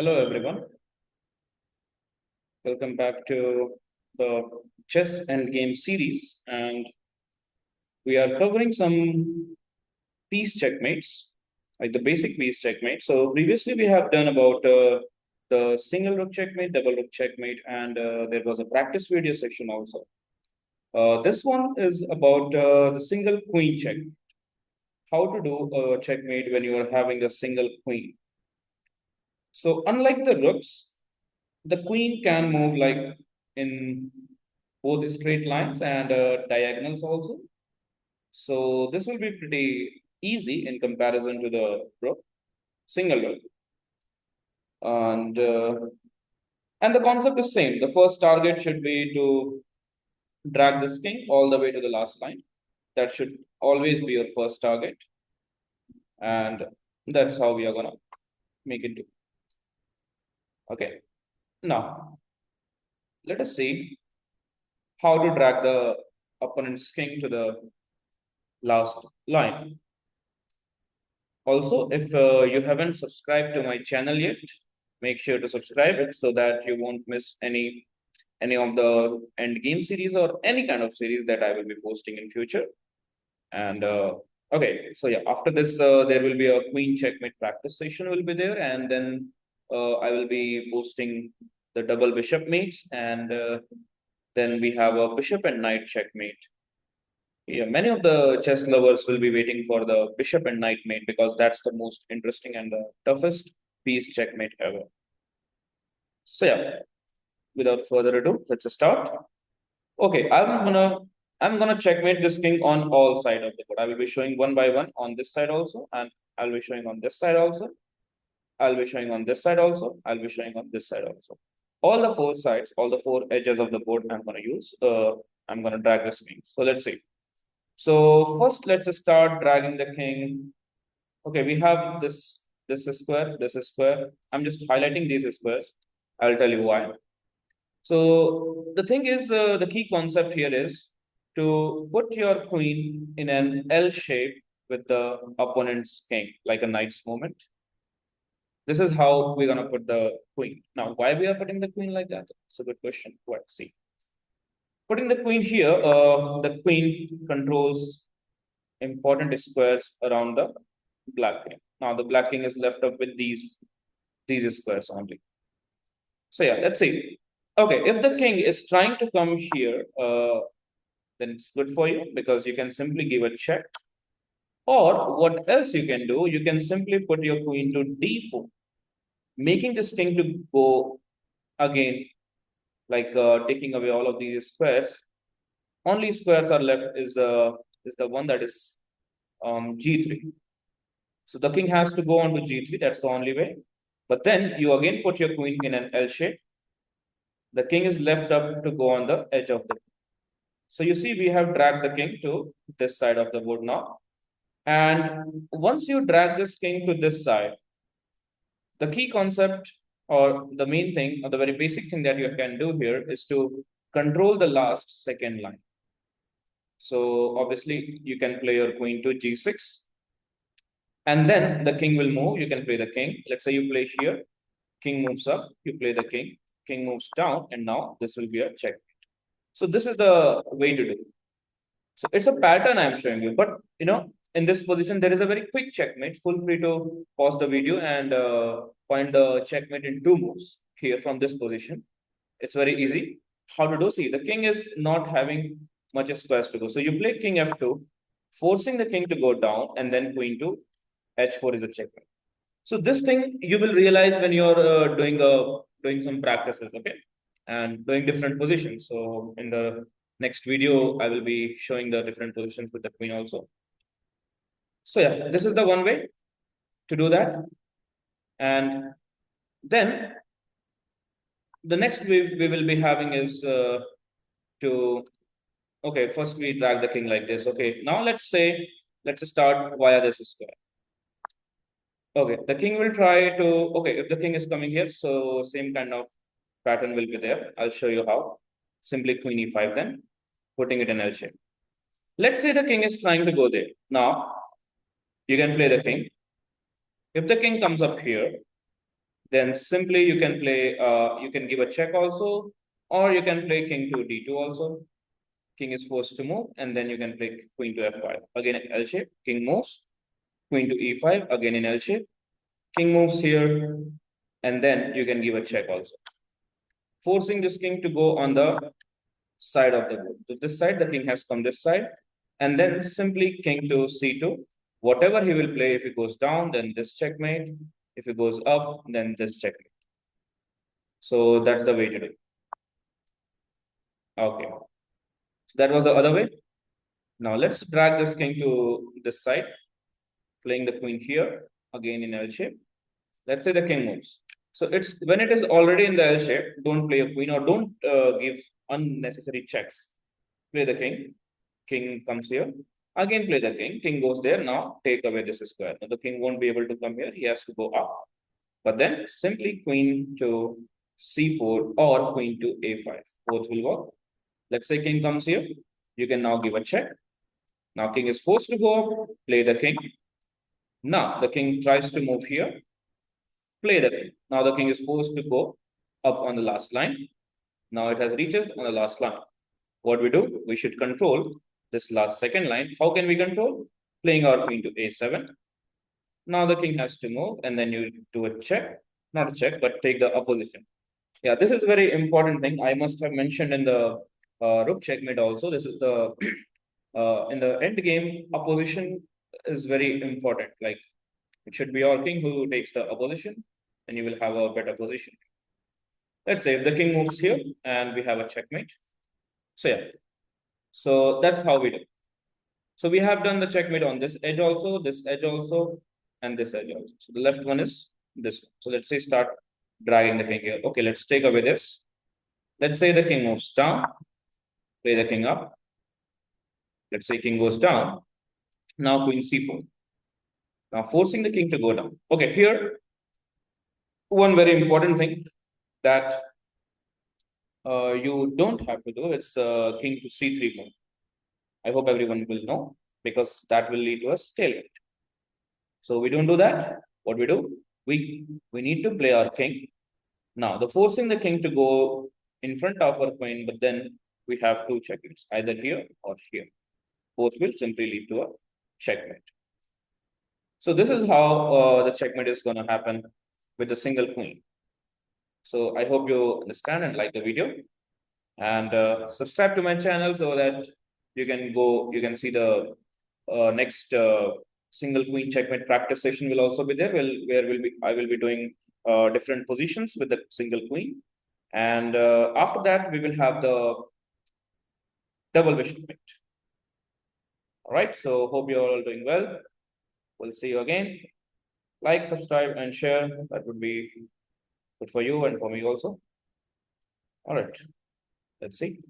Hello everyone, welcome back to the chess and game series, and we are covering some piece checkmates, like the basic piece checkmate. So previously we have done about the single rook checkmate, double rook checkmate, and there was a practice video section also. This one is about the single queen check. How to do a checkmate when you are having a single queen. So unlike the rooks, the queen can move like in both straight lines and diagonals also. So this will be pretty easy in comparison to the rook, single rook. And and the concept is same. The first target should be to drag this king all the way to the last line. That should always be your first target. And that's how we are gonna make it do. Okay. Now let us see how to drag the opponent's king to the last line. Also, if you haven't subscribed to my channel yet, make sure to subscribe it so that you won't miss any of the end game series or any kind of series that I will be posting in future. And okay, so yeah, after this, there will be a queen checkmate practice session will be there, and then I will be posting the double bishop mates, and then we have a bishop and knight checkmate. Yeah, many of the chess lovers will be waiting for the bishop and knight mate because that's the most interesting and the toughest piece checkmate ever. So yeah, without further ado, let's start. Okay, I'm gonna checkmate this king on all sides of the board. I will be showing one by one on this side also, and I'll be showing on this side also. I'll be showing on this side also. I'll be showing on this side also. All the four sides, all the four edges of the board I'm gonna use. I'm gonna drag this king. So let's see. So first, let's start dragging the king. Okay, we have this is square, this is square. I'm just highlighting these squares. I'll tell you why. So the thing is, the key concept here is to put your queen in an L shape with the opponent's king, like a knight's movement. This is how we're gonna put the queen. Now, why we are putting the queen like that? It's a good question. Let's see. Putting the queen here, the queen controls important squares around the black king. Now the black king is left up with these squares only. So yeah, let's see. Okay, if the king is trying to come here, then it's good for you because you can simply give a check. Or what else you can do? You can simply put your queen to d4, making this king to go again, like taking away all of these squares. Only squares are left is the one that is g3. So the king has to go on to g3. That's the only way. But then you again put your queen in an L shape. The king is left up to go on the edge of the. So you see, we have dragged the king to this side of the board now. And once you drag this king to this side, the key concept or the main thing or the very basic thing that you can do here is to control the last second line. So obviously you can play your queen to g6. And then the king will move. You can play the king. Let's say you play here. King moves up. You play the king. King moves down. And now this will be a check. So this is the way to do. So it's a pattern I'm showing you. But, in this position, there is a very quick checkmate. Feel free to pause the video and find the checkmate in two moves here from this position. It's very easy. How to do? See, the king is not having much squares to go. So you play king f2, forcing the king to go down, and then queen to h4 is a checkmate. So this thing you will realize when you're doing some practices, okay, and doing different positions. So in the next video, I will be showing the different positions with the queen also. So yeah, this is the one way to do that. And then the next we will be having is to, okay, first we drag the king like this. Okay, now let's start via this square. Okay, the king will try to, okay, if the king is coming here, so same kind of pattern will be there. I'll show you how. Simply queen e5 then, putting it in L shape. Let's say the king is trying to go there. Now, you can play the king. If the king comes up here, Then simply you can play, you can give a check also, or you can play king to d2 also. King is forced to move, and then you can play queen to f5. Again, L shape, king moves, queen to e5, again in L shape. King moves here, and then you can give a check also, forcing this king to go on the side of the board. So this side, the king has come this side, and then simply king to c2. Whatever he will play, if he goes down, then this checkmate. If he goes up, then this checkmate. So that's the way to do it. Okay. So that was the other way. Now let's drag this king to this side, playing the queen here, again in L shape. Let's say the king moves. So it's when it is already in the L shape, don't play a queen or don't give unnecessary checks. Play the king. King comes here. Again, play the king. King goes there. Now take away this square. Now the king won't be able to come here. He has to go up. But then simply queen to c4 or queen to a5. Both will work. Let's say king comes here. You can now give a check. Now king is forced to go up. Play the king. Now the king tries to move here. Play the king. Now the king is forced to go up on the last line. Now it has reached on the last line. What we do? We should control this last second line. How can we control? Playing our queen to a7. Now the king has to move, and then you do a check. Not a check, but take the opposition. Yeah, this is a very important thing. I must have mentioned in the rook checkmate also. This is the in the end game, opposition is very important. Like it should be your king who takes the opposition, and you will have a better position. Let's say if the king moves here and we have a checkmate. So yeah, so that's how we do. So we have done the checkmate on this edge also, and this edge also. So the left one is this one. So let's say start dragging the king here. Okay, let's take away this. Let's say the king moves down, play the king up. Let's say king goes down. Now queen c4. Now forcing the king to go down. Okay, here one very important thing that you don't have to do. It's king to c3 move. I hope everyone will know because that will lead to a stalemate. So we don't do that. What we do? We need to play our king. Now the forcing the king to go in front of our queen, but then we have two checkmates, either here or here. Both will simply lead to a checkmate. So this is how the checkmate is going to happen with a single queen. So I hope you understand and like the video, and subscribe to my channel so that you can see the next single queen checkmate practice session will also be there. I will be doing different positions with the single queen, and after that we will have the double bishop mate. All right. So hope you're all doing well. We'll see you again. Like, subscribe, and share. That would be good for you and for me also. All right. Let's see.